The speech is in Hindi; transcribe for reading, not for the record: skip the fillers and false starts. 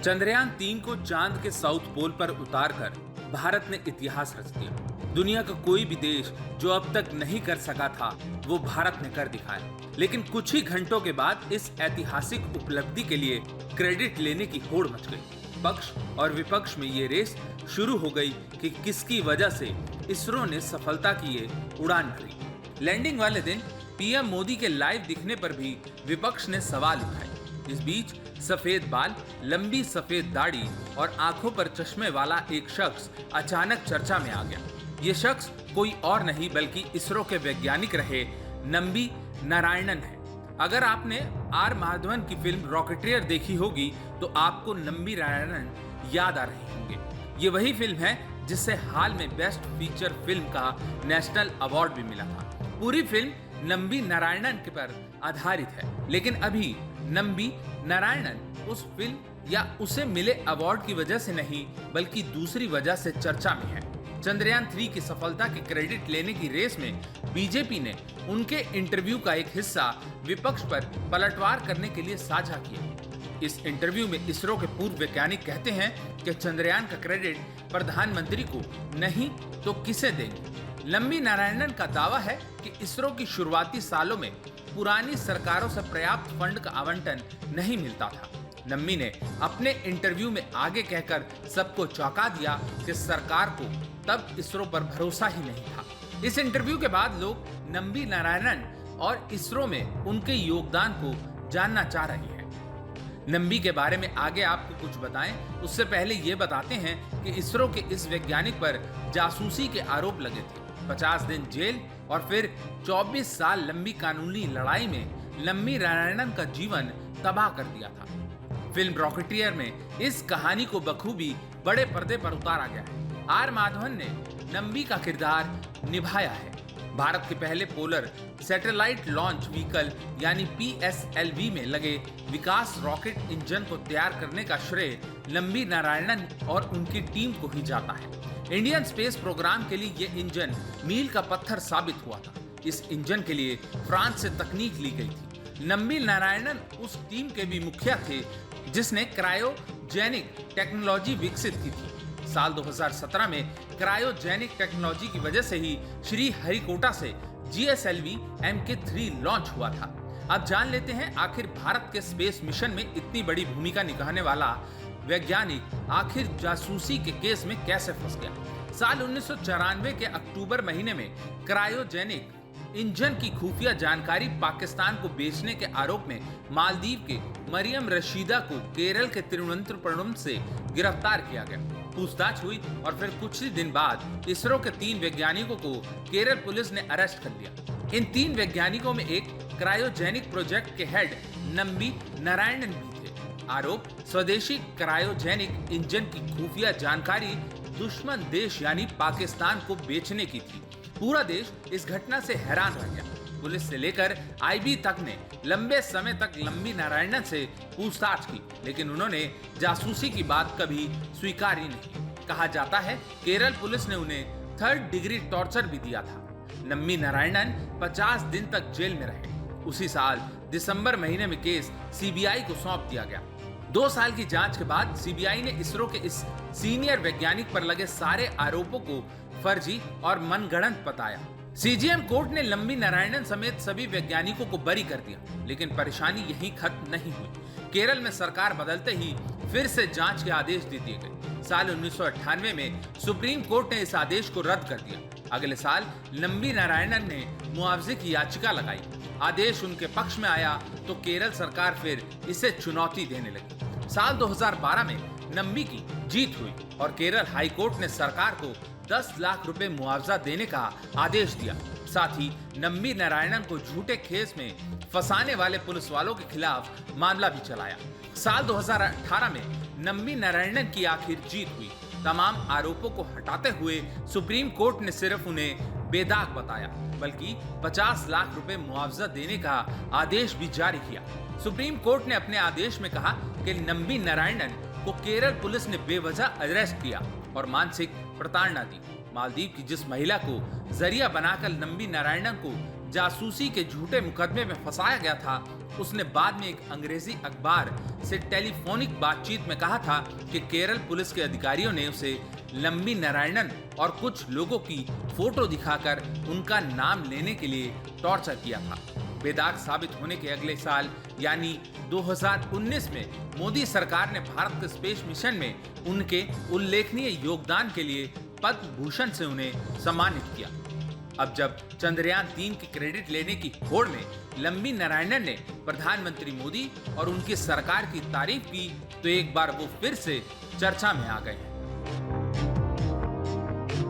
चंद्रयान 3 को चांद के साउथ पोल पर उतारकर भारत ने इतिहास रच दिया। दुनिया का कोई भी देश जो अब तक नहीं कर सका था, वो भारत ने कर दिखाया। लेकिन कुछ ही घंटों के बाद इस ऐतिहासिक उपलब्धि के लिए क्रेडिट लेने की होड़ मच गई। पक्ष और विपक्ष में ये रेस शुरू हो गई कि किसकी वजह से इसरो ने सफलता की ये उड़ान भरी। लैंडिंग वाले दिन पीएम मोदी के लाइव दिखने पर भी विपक्ष ने सवाल उठाए। इस बीच सफेद बाल, लंबी सफेद दाढ़ी और आंखों पर चश्मे वाला एक शख्स अचानक चर्चा में आ गया। ये शख्स कोई और नहीं बल्कि इसरो के वैज्ञानिक रहे नंबी नारायणन है। अगर आपने आर माधवन की फिल्म रॉकेटियर देखी होगी तो आपको नंबी नारायणन याद आ रहे होंगे। ये वही फिल्म है जिससे हाल में बेस्ट फीचर फिल्म का नेशनल अवार्ड भी मिला था। पूरी फिल्म नंबी नारायणन के पर आधारित है, लेकिन अभी नंबी नारायणन उस फिल्म या उसे मिले अवार्ड की वजह से नहीं बल्कि दूसरी वजह से चर्चा में है। चंद्रयान 3 की सफलता के क्रेडिट लेने की रेस में बीजेपी ने उनके इंटरव्यू का एक हिस्सा विपक्ष पर पलटवार करने के लिए साझा किया। इस इंटरव्यू में इसरो के पूर्व वैज्ञानिक कहते हैं कि चंद्रयान का क्रेडिट प्रधानमंत्री को नहीं तो किसे देंगे। नंबी नारायणन का दावा है कि इसरो की शुरुआती सालों में पुरानी सरकारों से पर्याप्त फंड का आवंटन नहीं मिलता था। नंबी ने अपने इंटरव्यू में आगे कहकर सबको चौंका दिया कि सरकार को तब इसरो पर भरोसा ही नहीं था। इस इंटरव्यू के बाद लोग नंबी नारायणन और इसरो में उनके योगदान को जानना चाह रहे हैं। नंबी के बारे में आगे आपको कुछ बताएं, उससे पहले ये बताते हैं कि इसरो के इस वैज्ञानिक पर जासूसी के आरोप लगे थे। 50 दिन जेल और फिर 24 साल लंबी कानूनी लड़ाई में नंबी नारायणन का जीवन तबाह कर दिया था। फिल्म रॉकेटियर में इस कहानी को बखूबी बड़े पर्दे पर उतारा गया है। आर माधवन ने नंबी का किरदार निभाया है। भारत के पहले पोलर सैटेलाइट लॉन्च व्हीकल यानी PSLV में लगे विकास रॉकेट इंजन को तैयार करने का श्रेय नंबी नारायणन और उनकी टीम को ही जाता है। इंडियन स्पेस प्रोग्राम के लिए ये इंजन मील का पत्थर साबित हुआ था। इस इंजन के लिए फ्रांस से तकनीक ली गई थी। नंबी नारायणन उस टीम के भी मुखिया थे जिसने क्रायोजेनिक टेक्नोलॉजी विकसित की थी। साल 2017 में क्रायोजेनिक टेक्नोलॉजी की वजह से ही श्री हरिकोटा से GSLV Mk3 लॉन्च हुआ था। अब जान लेते हैं आखिर भारत के स्पेस मिशन में इतनी बड़ी भूमिका निभाने वाला वैज्ञानिक आखिर जासूसी के केस में कैसे फंस गया। साल 1994 के अक्टूबर महीने में क्रायोजेनिक इंजन की खुफिया जानकारी पाकिस्तान को बेचने के आरोप में मालदीव के मरियम रशीदा को केरल के तिरुवनंतपुरम से गिरफ्तार किया गया। पूछताछ हुई और फिर कुछ ही दिन बाद इसरो के 3 वैज्ञानिकों को केरल पुलिस ने अरेस्ट कर लिया। इन 3 वैज्ञानिकों में एक क्रायोजेनिक प्रोजेक्ट के हेड नंबी नारायणन भी थे। आरोप स्वदेशी क्रायोजेनिक इंजन की खुफिया जानकारी दुश्मन देश यानी पाकिस्तान को बेचने की थी। पूरा देश इस घटना से हैरान रह गया। पुलिस से लेकर IB तक ने लंबे समय तक नंबी नारायणन से पूछताछ की, लेकिन उन्होंने जासूसी की बात कभी स्वीकार ही नहीं। कहा जाता है केरल पुलिस ने उन्हें 3rd डिग्री टॉर्चर भी दिया था। नंबी नारायणन 50 दिन तक जेल में रहे। उसी साल दिसंबर महीने में केस CBI को सौंप दिया गया। 2 साल की जांच के बाद CBI ने इसरो के इस सीनियर वैज्ञानिक पर लगे सारे आरोपों को फर्जी और मनगढ़ंत बताया। CGM कोर्ट ने नंबी नारायणन समेत सभी वैज्ञानिकों को बरी कर दिया, लेकिन परेशानी यहीं खत्म नहीं हुई। केरल में सरकार बदलते ही फिर से जांच के आदेश दे दिए गए। साल 1998 में सुप्रीम कोर्ट ने इस आदेश को रद्द कर दिया। अगले साल नंबी नारायणन ने मुआवजे की याचिका लगाई। आदेश उनके पक्ष में आया तो केरल सरकार फिर इसे चुनौती देने लगी। साल 2012 में नंबी की जीत हुई और केरल हाई कोर्ट ने सरकार को 10 लाख रुपए मुआवजा देने का आदेश दिया। साथ ही नंबी नारायणन को झूठे केस में फंसाने वाले पुलिस वालों के खिलाफ मामला भी चलाया। साल 2018 में नंबी नारायणन की आखिर जीत हुई। तमाम आरोपों को हटाते हुए सुप्रीम कोर्ट ने सिर्फ उन्हें बेदाग बताया, बल्कि 50 लाख रुपए मुआवजा देने का आदेश भी जारी किया। सुप्रीम कोर्ट ने अपने आदेश में कहा कि नंबी नारायणन को केरल पुलिस ने बेवजह अरेस्ट किया और मानसिक प्रताड़ना दी। मालदीव की जिस महिला को जरिया बनाकर नंबी नारायणन को जासूसी के झूठे मुकदमे में फंसाया गया था, उसने बाद में एक अंग्रेजी अखबार से टेलीफोनिक बातचीत में कहा था कि केरल पुलिस के अधिकारियों ने उसे लंबी नारायणन और कुछ लोगों की फोटो दिखाकर उनका नाम लेने के लिए टॉर्चर किया था। बेदाग साबित होने के अगले साल यानी 2019 में मोदी सरकार ने भारत के स्पेस मिशन में उनके उल्लेखनीय योगदान के लिए पद्म भूषण से उन्हें सम्मानित किया। अब जब चंद्रयान 3 की क्रेडिट लेने की होड़ में लंबी नारायणन ने प्रधानमंत्री मोदी और उनकी सरकार की तारीफ की, तो एक बार वो फिर से चर्चा में आ गए हैं।